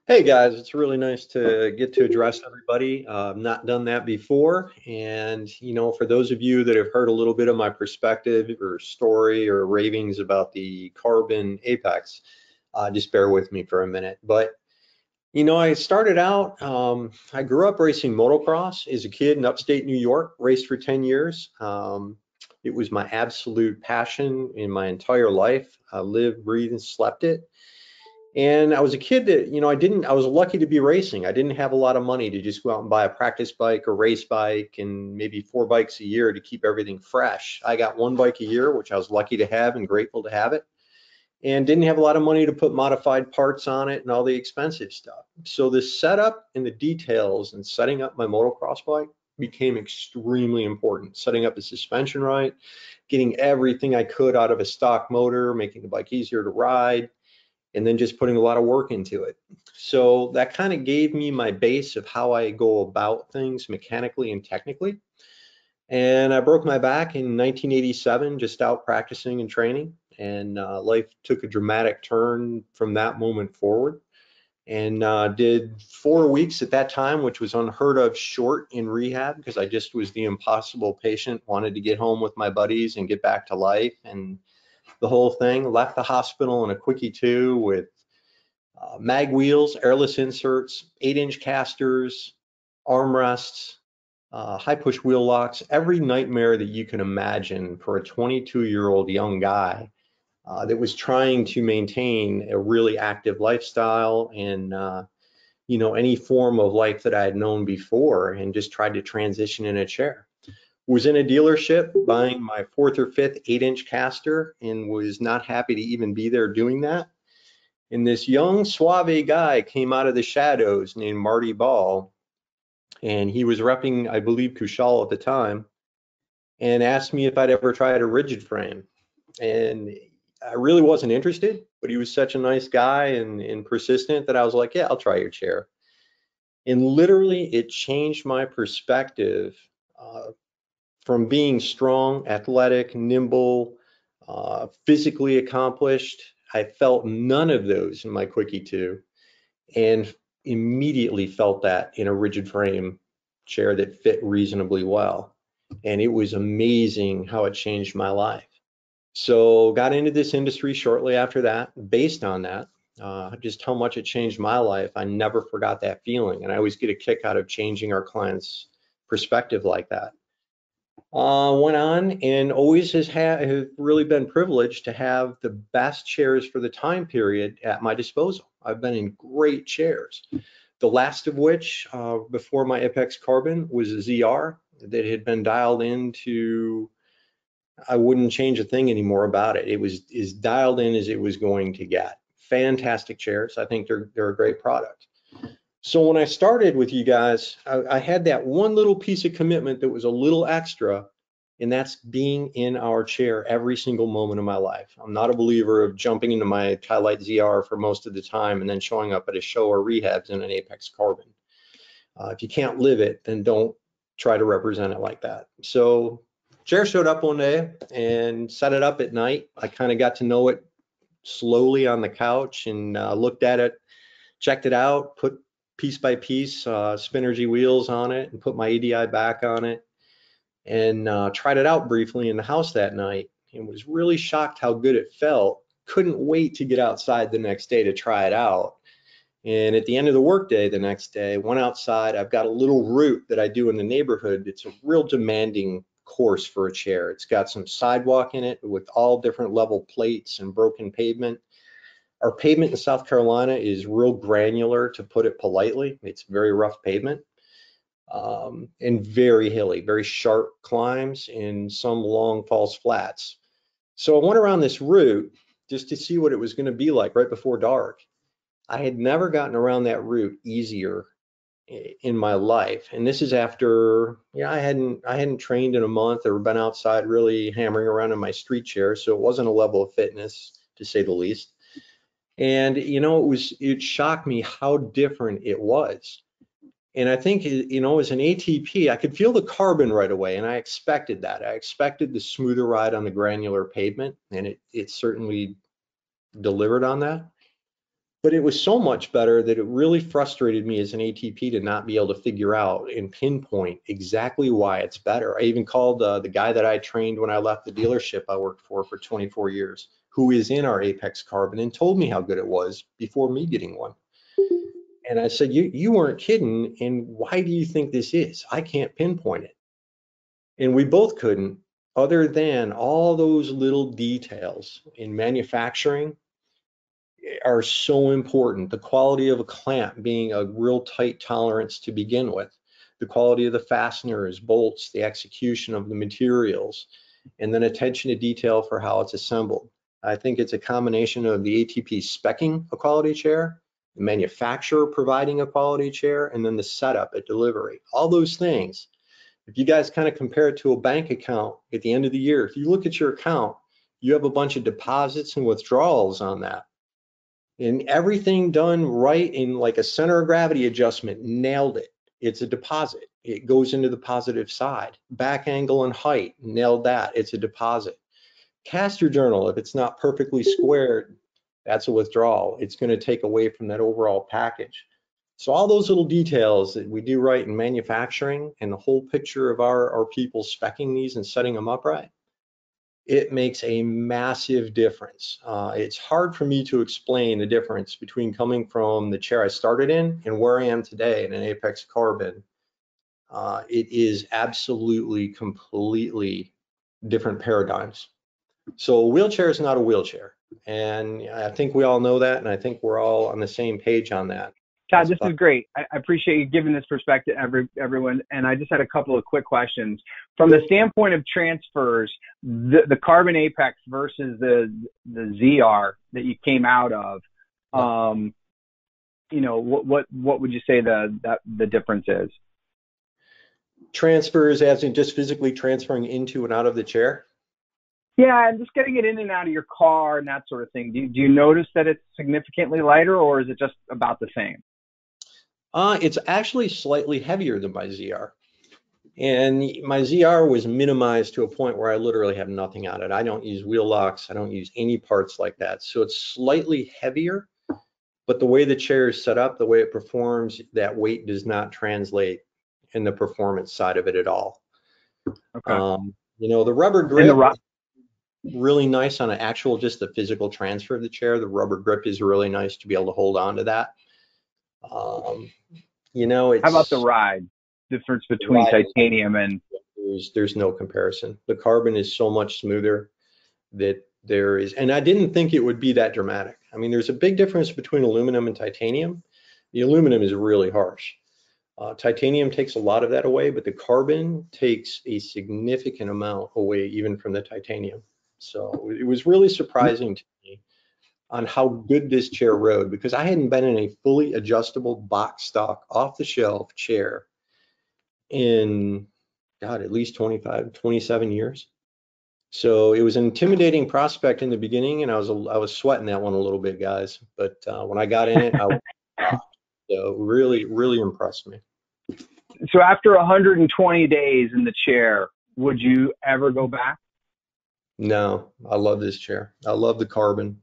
Hey guys, it's really nice to get to address everybody. I've not done that before. And, for those of you that have heard a little bit of my perspective or story or ravings about the carbon apex, just bear with me for a minute. But, I started out, I grew up racing motocross as a kid in upstate New York, raced for 10 years. It was my absolute passion in my entire life. I lived, breathed, and slept it. And I was a kid that, I was lucky to be racing. I didn't have a lot of money to just go out and buy a practice bike or race bike and maybe 4 bikes a year to keep everything fresh. I got 1 bike a year, which I was lucky to have and grateful to have it, and didn't have a lot of money to put modified parts on it and all the expensive stuff. So the setup and the details and setting up my motocross bike became extremely important. Setting up the suspension right, getting everything I could out of a stock motor, making the bike easier to ride, and then just putting a lot of work into it. So that kind of gave me my base of how I go about things mechanically and technically. And I broke my back in 1987, just out practicing and training. And life took a dramatic turn from that moment forward. And did 4 weeks at that time, which was unheard of short in rehab because I just was the impossible patient, wanted to get home with my buddies and get back to life. And the whole thing, left the hospital in a quickie two with mag wheels, airless inserts, 8-inch casters, armrests, high push wheel locks, every nightmare that you can imagine for a 22-year-old young guy that was trying to maintain a really active lifestyle and any form of life that I had known before, and just tried to transition in a chair. Was in a dealership buying my fourth or fifth 8-inch caster and was not happy to even be there doing that. And this young suave guy came out of the shadows named Marty Ball, and he was repping, I believe, Kushal at the time, and asked me if I'd ever tried a rigid frame. And I really wasn't interested, but he was such a nice guy and persistent that I was like, yeah, I'll try your chair. And literally, it changed my perspective from being strong, athletic, nimble, physically accomplished. I felt none of those in my Quickie 2, and immediately felt that in a rigid frame chair that fit reasonably well. And it was amazing how it changed my life. So got into this industry shortly after that, based on that, just how much it changed my life. I never forgot that feeling. And I always get a kick out of changing our clients' perspective like that. Went on and always have really been privileged to have the best chairs for the time period at my disposal. I've been in great chairs. The last of which, before my Apex Carbon, was a ZR that had been dialed into. I wouldn't change a thing anymore about it. It was as dialed in as it was going to get. Fantastic chairs. I think they're a great product. So when I started with you guys, I had that one little piece of commitment that was a little extra, and that's being in our chair every single moment of my life. I'm not a believer of jumping into my Tylite ZR for most of the time and then showing up at a show or rehabs in an Apex Carbon. If you can't live it, then don't try to represent it like that. So chair showed up one day and set it up at night. I kind of got to know it slowly on the couch and looked at it, checked it out, put piece by piece Spinergy wheels on it, and put my ADI back on it, and tried it out briefly in the house that night, and was really shocked how good it felt. Couldn't wait to get outside the next day to try it out. And at the end of the workday the next day, went outside. I've got a little route that I do in the neighborhood. It's a real demanding course for a chair. It's got some sidewalk in it with all different level plates and broken pavement. Our pavement in South Carolina is real granular, to put it politely. It's very rough pavement, and very hilly, very sharp climbs and some long false flats. So I went around this route just to see what it was going to be like right before dark. I had never gotten around that route easier in my life, and this is after, I hadn't trained in a month or been outside really hammering around in my street chair, so it wasn't a level of fitness, to say the least. And it shocked me how different it was. And I think, as an ATP, I could feel the carbon right away, and I expected that. I expected the smoother ride on the granular pavement, and it certainly delivered on that. But it was so much better that it really frustrated me as an ATP to not be able to figure out and pinpoint exactly why it's better. I even called the guy that I trained when I left the dealership I worked for 24 years, who is in our Apex Carbon, and told me how good it was before me getting one. And I said, you weren't kidding, and why do you think this is? I can't pinpoint it. And we both couldn't, other than all those little details in manufacturing are so important. The quality of a clamp being a real tight tolerance to begin with, the quality of the fasteners, bolts, the execution of the materials, and then attention to detail for how it's assembled. I think it's a combination of the ATP speccing a quality chair, the manufacturer providing a quality chair, and then the setup at delivery. All those things, if you guys kind of compare it to a bank account at the end of the year, if you look at your account, you have a bunch of deposits and withdrawals on that. And everything done right in like a center of gravity adjustment, nailed it. It's a deposit. It goes into the positive side. Back angle and height, nailed that. It's a deposit. Caster journal, if it's not perfectly squared, that's a withdrawal. It's going to take away from that overall package. So all those little details that we do right in manufacturing and the whole picture of our people speccing these and setting them up right, it makes a massive difference. It's hard for me to explain the difference between coming from the chair I started in and where I am today in an Apex Carbon. It is absolutely, completely different paradigms. So a wheelchair is not a wheelchair. And I think we all know that, and I think we're all on the same page on that. Todd, this is great. I appreciate you giving this perspective, everyone. And I just had a couple of quick questions. From the standpoint of transfers, the Carbon Apex versus the ZR that you came out of, you know, what would you say the difference is? Transfers as in just physically transferring into and out of the chair? Yeah, and just getting it in and out of your car and that sort of thing. Do you notice that it's significantly lighter, or is it just about the same? It's actually slightly heavier than my ZR. And my ZR was minimized to a point where I literally have nothing on it. I don't use wheel locks. I don't use any parts like that. So it's slightly heavier, but the way the chair is set up, the way it performs, that weight does not translate in the performance side of it at all. Okay. You know, the rubber grip is really nice on an actual, just the physical transfer of the chair. The rubber grip is really nice to be able to hold on to that. You know, it's, how about the ride? Difference between titanium and there's no comparison. The carbon is so much smoother that there is, and I didn't think it would be that dramatic. I mean, there's a big difference between aluminum and titanium. The aluminum is really harsh. Titanium takes a lot of that away, but the carbon takes a significant amount away even from the titanium. So it was really surprising to me on how good this chair rode, because I hadn't been in a fully adjustable box stock off the shelf chair in, God, at least 25, 27 years. So it was an intimidating prospect in the beginning, and I was sweating that one a little bit, guys. But when I got in it, I was so really, really impressed me. So after 120 days in the chair, would you ever go back? No, I love this chair. I love the carbon.